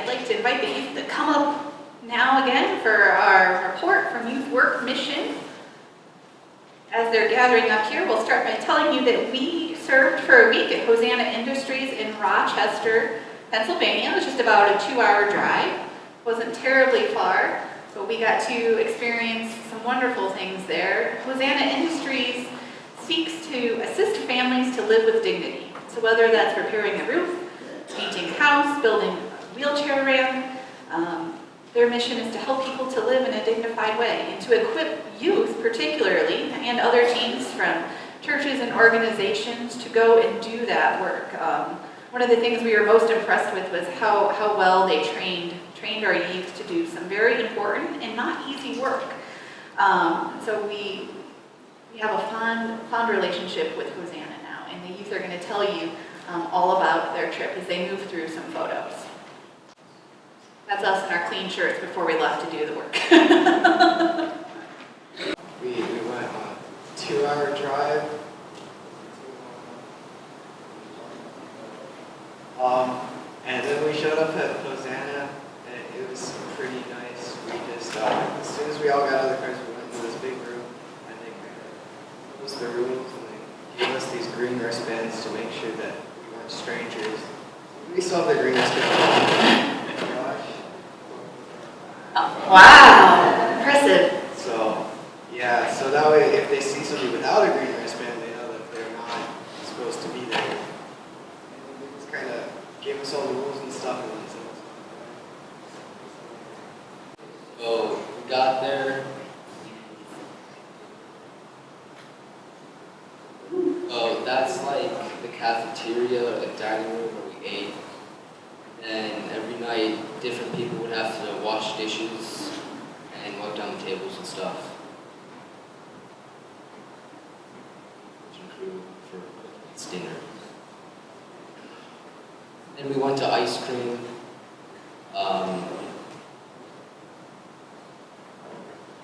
I'd like to invite the youth to come up now again for our report from Youth Work Mission. As they're gathering up here, we'll start by telling you that we served for a week at Hosanna Industries in Rochester, Pennsylvania. It was just about a 2-hour drive. It wasn't terribly far, but we got to experience some wonderful things there. Hosanna Industries seeks to assist families to live with dignity. So whether that's repairing a roof, painting a house, building a wheelchair ramp, their mission is to help people to live in a dignified way and to equip youth particularly and other teens from churches and organizations to go and do that work. One of the things we were most impressed with was how well they trained our youth to do some very important and not easy work. So we have a fond relationship with Hosanna now, and the youth are going to tell you all about their trip as they move through some photos. That's us in our clean shirts before we left to do the work. we went on a 2-hour drive. And then we showed up at Hosanna, and it was pretty nice. We just, as soon as we all got out of the cars, we went into this big room, and they closed the rooms, and they gave us these green wristbands to make sure that we weren't strangers. We still have the green wristbands. Wow, impressive. So, yeah, so that way if they see somebody without a green wristband, they know that they're not supposed to be there. And they just kind of gave us all the rules and stuff. And So we got there. Oh, that's like the cafeteria or the dining room where we ate. And every night, different people would have to wash dishes and wipe down the tables and stuff. Kitchen crew for cooking its dinner. Then we went to ice cream.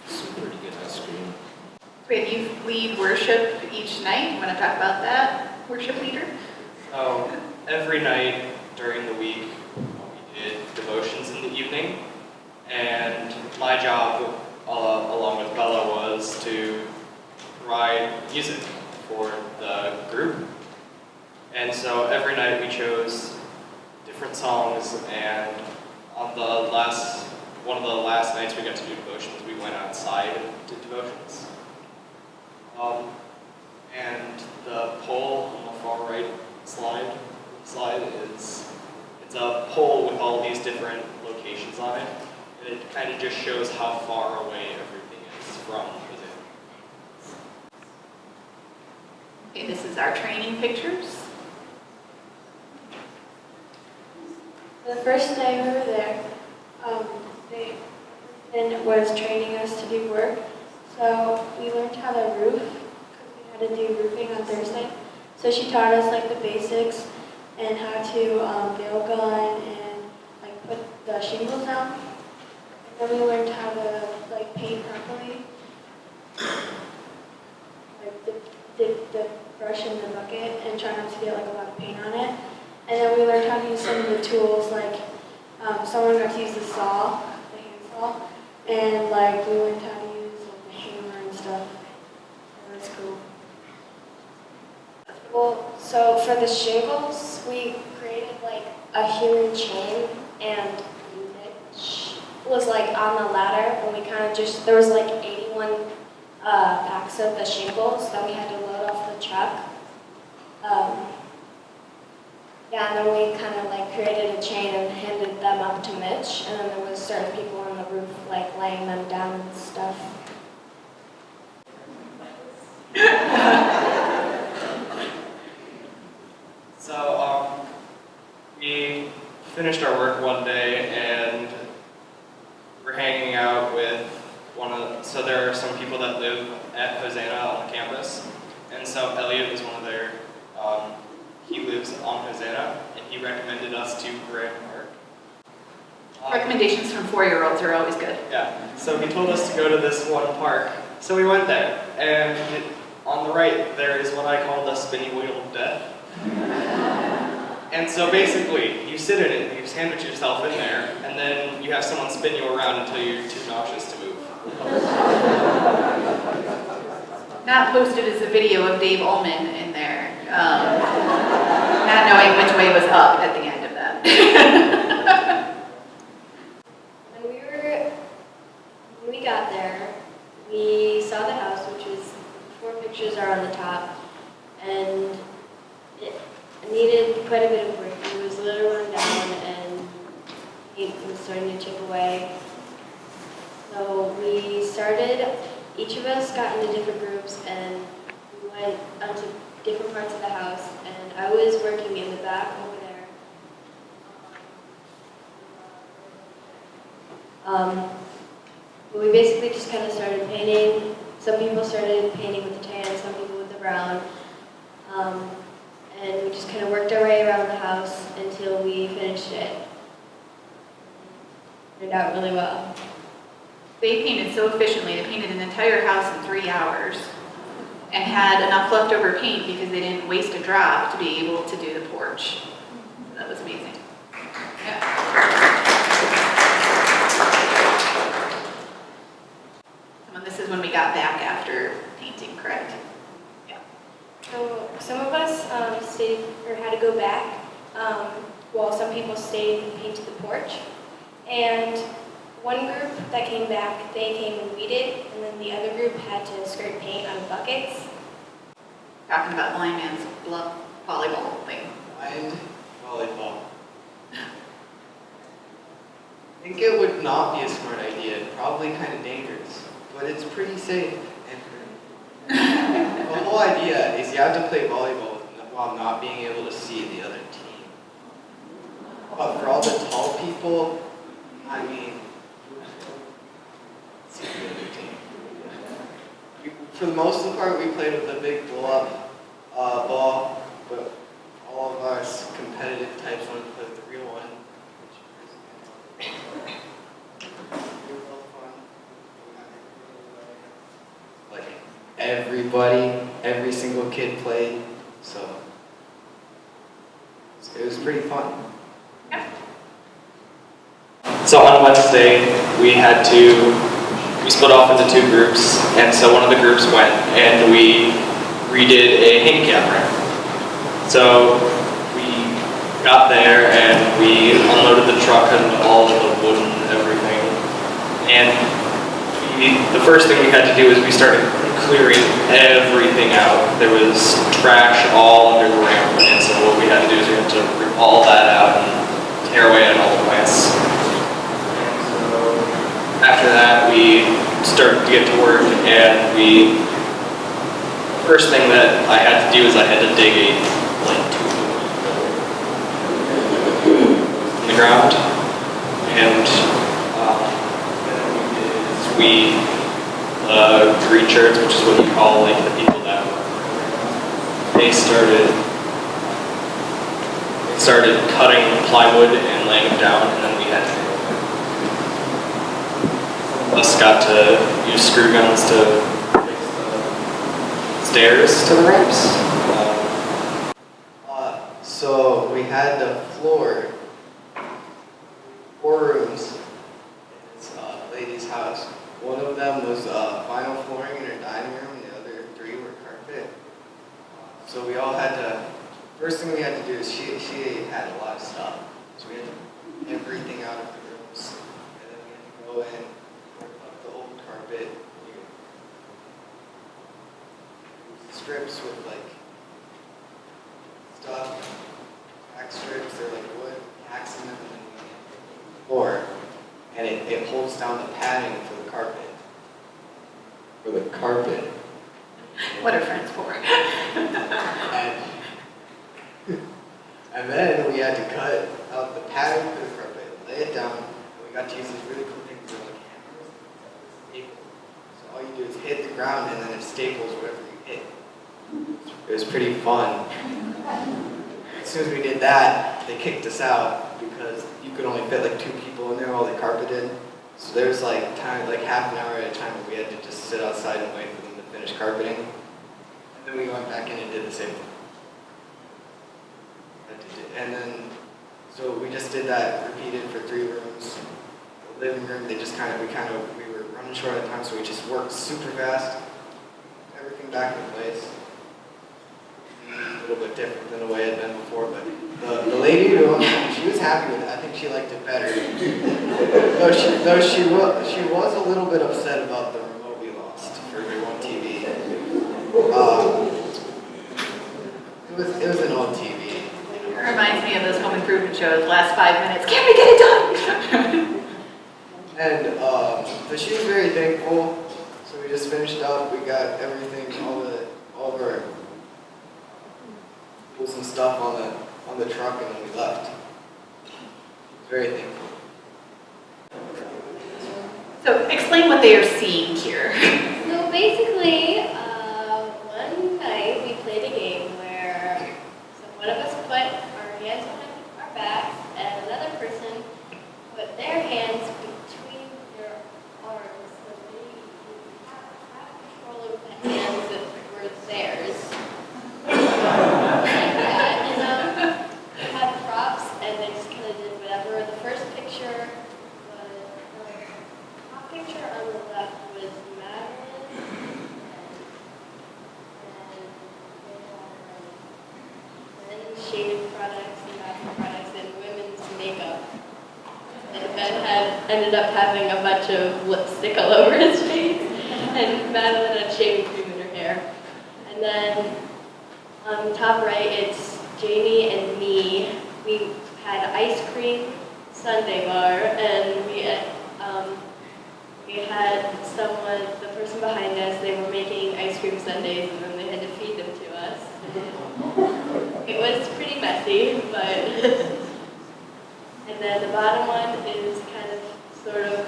Some pretty good ice cream. We had youth lead worship each night. You want to talk about that, worship leader? So every night during the week, we did devotions in the evening, and my job, along with Bella, was to provide music for the group. And so every night we chose different songs, and on one of the last nights we got to do devotions, we went outside and did devotions. And the poll on the far right slide is it's a pole with all these different locations on it, and it kind of just shows how far away everything is from Hosanna. Okay, this is our training pictures. The first day we were there, they was training us to do work. So we learned how to roof, because we had to do roofing on Thursday. So she taught us like the basics and how to nail gun and like put the shingles down. And then we learned how to like paint properly, like dip the brush in the bucket and try not to get like a lot of paint on it. And then we learned how to use some of the tools, like someone got to use the saw, the hand saw, and like we learned how to use like, the hammer and stuff. That was cool. Well, so for the shingles, we created like a human chain, and Mitch was like on the ladder, and we kind of just, there was like 81 packs of the shingles that we had to load off the truck. Yeah, and then we kind of like created a chain and handed them up to Mitch, and then there was certain people on the roof like laying them down and stuff. So we finished our work one day, and we're hanging out with so there are some people that live at Hosanna on the campus, and so Elliot was one of their, he lives on Hosanna, and he recommended us to Graham Park. Recommendations from 4-year-olds are always good. Yeah, so he told us to go to this one park, so we went there, and on the right there is what I call the spinning wheel of death. And so basically, you sit in it, you sandwich yourself in there, and then you have someone spin you around until you're too nauseous to move. Not posted as a video of Dave Ullman in there, not knowing which way was up at the end of that. When we got there, we saw the house, which was, 4 pictures are on the top, and it needed quite a bit of work. It was a little run down, and it was starting to chip away. So we started, each of us got into different groups, and we went onto different parts of the house, and I was working in the back over there. But we basically just kind of started painting. Some people started painting with the tan, some people with the brown. And we just kind of worked our way around the house until we finished it. Turned out really well. They painted so efficiently, they painted an entire house in 3 hours and had enough leftover paint because they didn't waste a drop to be able to do the porch. So that was amazing. Yeah. And this is when we got back after painting, correct? Yeah. So some of us stayed or had to go back, while some people stayed and painted the porch. And one group that came back, they came and weeded, and then the other group had to squirt paint on buckets. Talking about blind man's bluff volleyball thing. Blind volleyball. I think it would not be a smart idea, probably kind of dangerous, but it's pretty safe. And the whole idea is you have to play volleyball while not being able to see the other team. But for all the tall people, I mean, see the other team. For the most of the part, we played with a big blow-up ball, but all of us competitive types wanted to play with the real one. Like every single kid played, so it was pretty fun. So on Wednesday, we split off into 2 groups, and so one of the groups went and we redid a handicap ramp. So we got there and we unloaded the truck and all of the wood and everything. And the first thing we had to do is we started clearing everything out. There was trash all under the ramp, and so what we had to do is we had to rip all that out and tear away at all the plants. After that, we started to get to work, and first thing that I had to do is I had to dig a tube in the ground, and we green shirts, which is what you call the people that they started cutting plywood and laying them down, and then we had us got to use screw guns to fix the stairs to the ramps. So we had the floor, 4 rooms in this lady's house. One of them was vinyl flooring in her dining room, and the other 3 were carpet. So we all had to, first thing we had to do is she had a lot of stuff. So we had to get everything out of the rooms, and then we had to go in, work up the old carpet, strips with stuff, back strips, they're wood, hacks in them, and then we get the floor. And it holds down the padding for the carpet. For the carpet. What are friends for? And then we had to cut out the padding for the carpet, lay it down, and we got to use these really cool things that are hammers. Staple. So all you do is hit the ground, and then it staples whatever you hit. It was pretty fun. As soon as we did that, they kicked us out because you could only fit 2 people in there while they carpeted. So there was time, half an hour at a time where we had to just sit outside and wait for them to finish carpeting. And then we went back in and did the same thing. And then, so we just did that, repeated for 3 rooms. The living room, we were running short of time, so we just worked super fast. Everything back in place. A little bit different than the way it had been before, but the lady who owned it, she was happy with it. I think she liked it better. though she was a little bit upset about the remote we lost for your one TV. It was an old TV. It reminds me of those home improvement shows, last 5 minutes, can we get it done? And so she was very thankful. So we just finished up. We got everything, all of our tools and stuff on the truck, and then we left. Very thankful. So explain what they are seeing here. So basically, one night we played a game where one of us put our hands behind our backs and another person put their hands between their arms so they have control of the hands that were theirs. And we had props and they just kind of did whatever. The first picture was, the top picture on the left was Madeline. Men's shaving products and bathroom products and women's makeup. And Ben ended up having a bunch of lipstick all over his face, and Madeline had shaving cream in her hair. And then on the top right, it's Jamie and me. We had ice cream sundae bar, and we had the person behind us. They were making ice cream sundaes, and then they had to feed them to us. It was pretty messy, but and then the bottom one is kind of sort of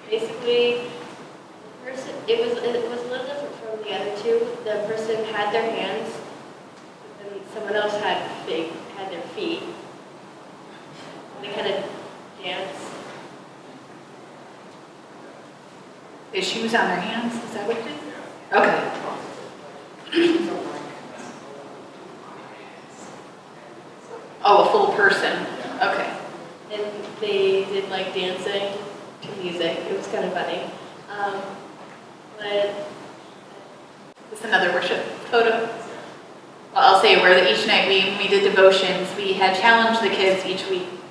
basically the person. It was a little different from the other two. The person had their hands, but then someone else had their feet. They kind of dance. Is shoes on their hands? Is that what it is? Okay. Oh, a full person. Okay. And they did like dancing to music. It was kind of funny. But Is this another worship photo? Well, I'll say where each night we did devotions, we had challenged the kids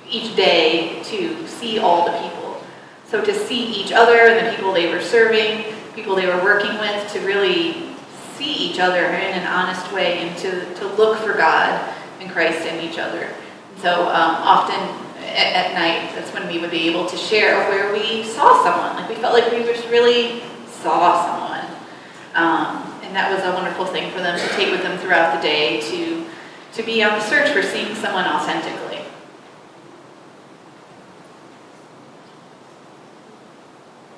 each day to see all the people. So to see each other and the people they were serving, people they were working with, to really see each other in an honest way and to look for God and Christ in each other. And so often at night, that's when we would be able to share where we saw someone. Like we felt like we just really saw someone. And that was a wonderful thing for them to take with them throughout the day to be on the search for seeing someone authentically.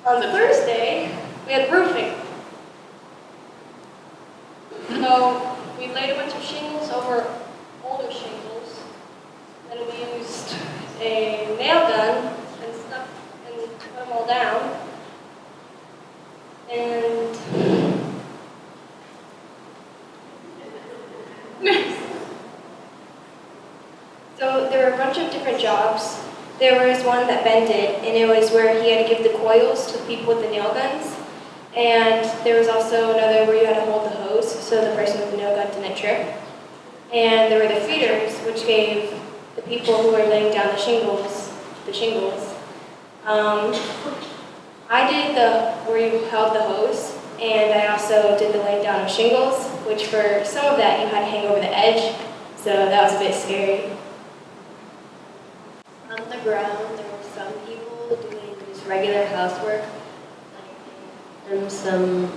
on Thursday, we had roofing. So we laid a bunch of shingles over older shingles. Then we used a nail gun and stuck and put them all down. And so there were a bunch of different jobs. There was one that Ben did, and it was where he had to give the coils to the people with the nail guns. And there was also another where you had to hold the hose so the person with the nail gun didn't trip. And there were the feeders, which gave the people who were laying down the shingles. I did where you held the hose, and I also did the laying down of shingles, which for some of that you had to hang over the edge, so that was a bit scary. On the ground, there were some people doing just regular housework, and some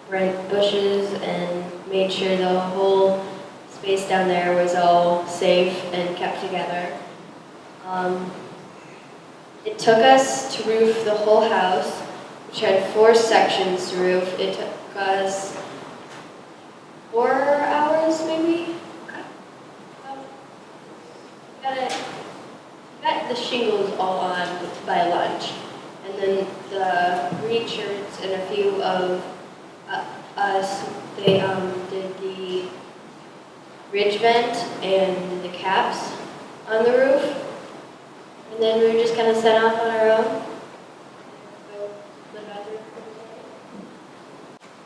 rent bushes, and made sure the whole space down there was all safe and kept together. It took us to roof the whole house, which had 4 sections to roof. It took us 4 hours, maybe. Got the shingles all on by lunch, and then the green shirts and a few of us, they did the ridge vent and the caps on the roof. And then we were just kind of set off on our own. Go live out there for the day.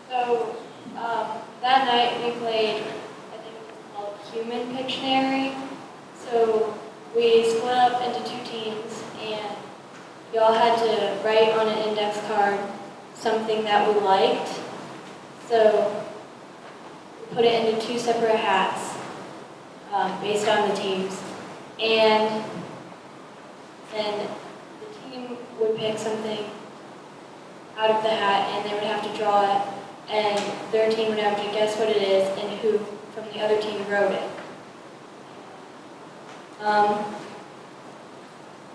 So that night we played, I think it was called Human Pictionary. So we split up into 2 teams and we all had to write on an index card something that we liked. So we put it into 2 separate hats based on the teams. And then the team would pick something out of the hat and they would have to draw it. And their team would have to guess what it is and who from the other team wrote it.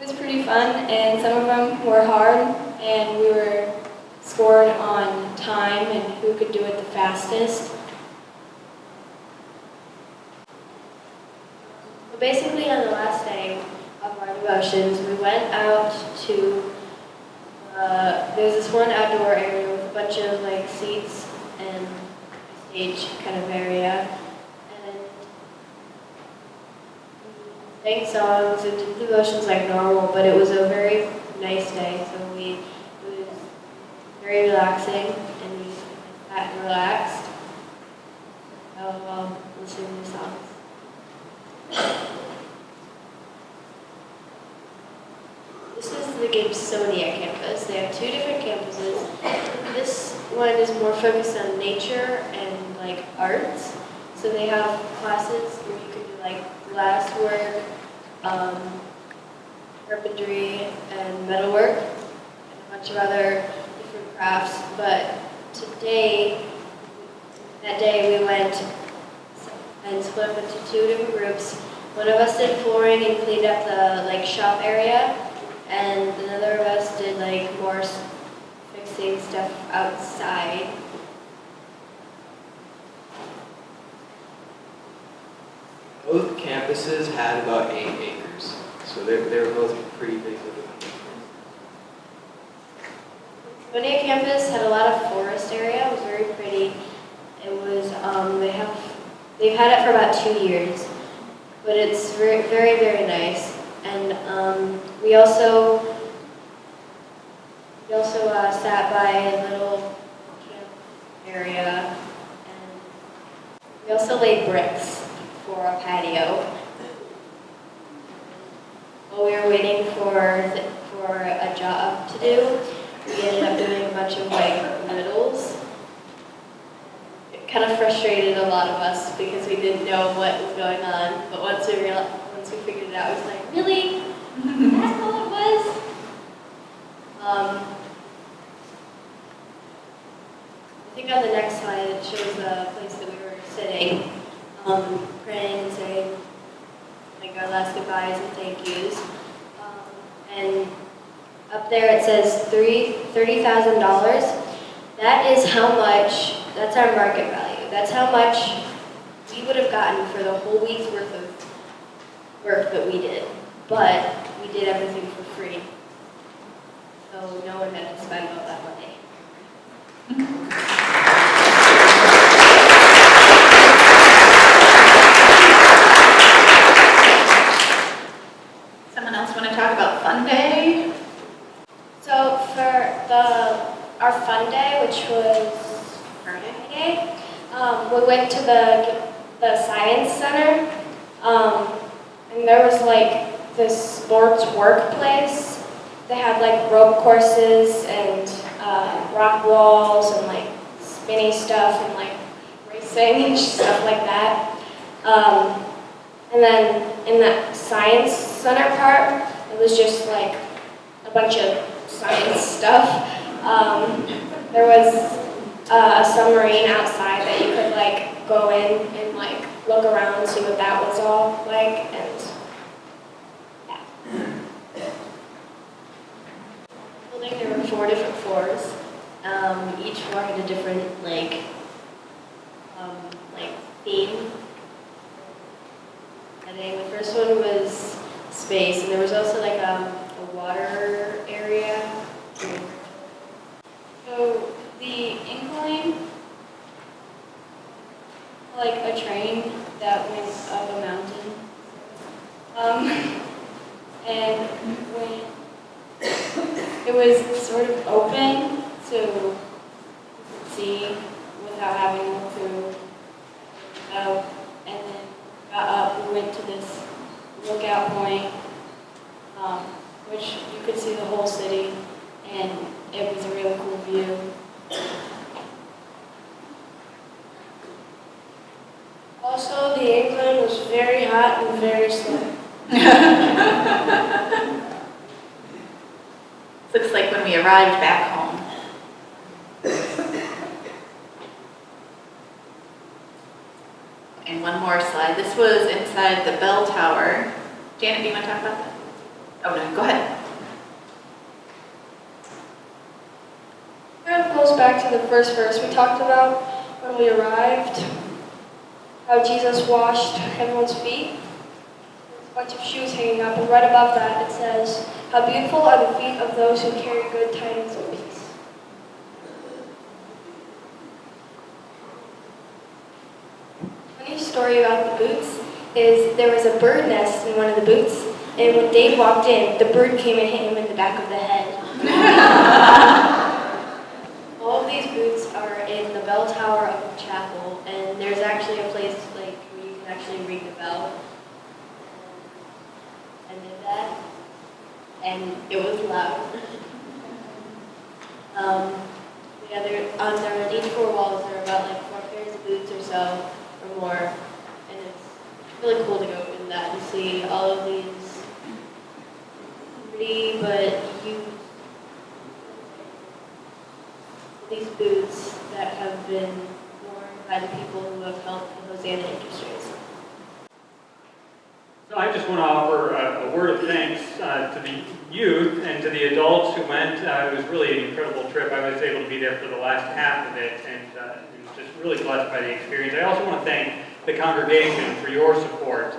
It was pretty fun, and some of them were hard, and we were scored on time and who could do it the fastest. But basically, on the last day of our devotions, we went out to, there's this one outdoor area with a bunch of like seats and a stage kind of area. Sang songs and did devotions like normal, but it was a very nice day, so it was very relaxing, and we sat and relaxed while listening to songs. This is the Gibsonia campus. They have 2 different campuses. This one is more focused on nature and like arts, so they have classes where you can do like glass work, carpentry, and metalwork, and a bunch of other different crafts. But that day we went and split up into 2 different groups. One of us did flooring and cleaned up the like shop area, and another of us did like more fixing stuff outside. Both campuses had about 8 acres, so they were both pretty big. Gibsonia campus had a lot of forest area. It was very pretty. It was they've had it for about 2 years, but it's very very very nice. And we also sat by a little camp area, and we also laid bricks for a patio. While we were waiting for a job to do, we ended up doing a bunch of like riddles. It kind of frustrated a lot of us because we didn't know what was going on. But once we figured it out, it was like, really? That's all it was? I think on the next slide it shows the place that we were sitting. Praying and saying like our last goodbyes and thank yous. And up there it says $30,000. That is how much, that's our market value. That's how much we would have gotten for the whole week's worth of work that we did. But we did everything for free. So no one had to spend all that money. Someone else want to talk about Fun Day? So for our Fun Day, which was Friday, we went to the Science Center, and there was like this sports workplace. They had like rope courses and rock walls and like spinny stuff and like racing and stuff like that. And then in that Science Center part, it was just like a bunch of science stuff. There was a submarine outside that you could like go in and like look around and see what that was all like, and yeah. Building, there were 4 different floors. Each floor had a different like theme. And the first one was space, and there was also like a water area. So the incline, like a train that went up a mountain. And when it was sort of open, so you could see without having to look through. And then got up, we went to this lookout point, which you could see the whole city, and it was a really cool view. Also, the incline was very hot and very slow. Looks like when we arrived back home. And one more slide. This was inside the bell tower. Janet, do you want to talk about that? Oh, no, go ahead. Kind of goes back to the first verse we talked about when we arrived, how Jesus washed everyone's feet. There's a bunch of shoes hanging up, and right above that it says, "How beautiful are the feet of those who carry good tidings of peace." Funny story about the boots is there was a bird nest in one of the boots, and when Dave walked in, the bird came and hit him in the back of the head. All of these boots are in the bell tower of the chapel, and there's actually a place like where you can actually ring the bell. I did that, and it was loud. On each 4 walls there are about like 4 pairs of boots or so, or more, and it's really cool to go in that and see all of these pretty but used these boots that have been worn by the people who have helped the Hosanna Industries. So I just want to offer a word of thanks to the youth and to the adults who went. It was really an incredible trip. I was able to be there for the last half of it, and just really blessed by the experience. I also want to thank the congregation for your support.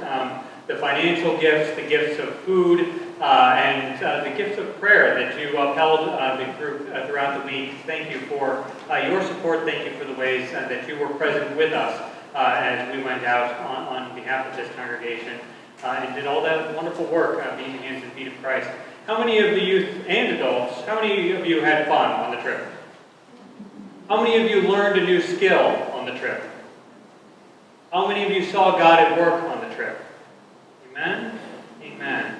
The financial gifts, the gifts of food, and the gifts of prayer that you upheld the group throughout the week. Thank you for your support. Thank you for the ways that you were present with us as we went out on behalf of this congregation and did all that wonderful work being the hands and feet of Christ. How many of the youth and adults, how many of you had fun on the trip? How many of you learned a new skill on the trip? How many of you saw God at work on the trip? Amen? Amen.